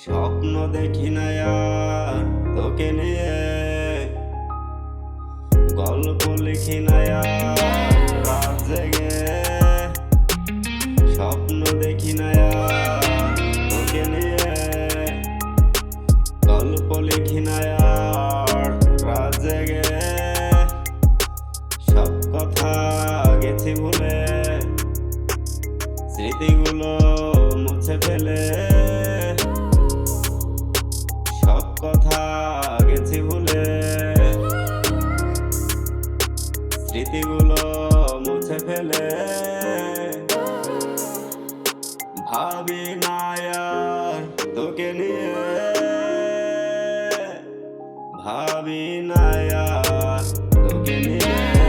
স্বপ্ন দেখি না আর তোকে নিয়ে, গল্প লিখি না আর রাত জেগে, স্বপ্ন দেখি না আর তোকে নিয়ে, গল্প লিখি না আর রাত জেগে, সব কথা গেছি ভুলে, স্মৃতিগুলো মুছে ফেলে, সব কথা গেছি ভুলে, স্মৃতিগুলো মুছে ফেলে, ভাবি না আর তোকে নিয়ে, ভাবি না আর তোকে নিয়ে।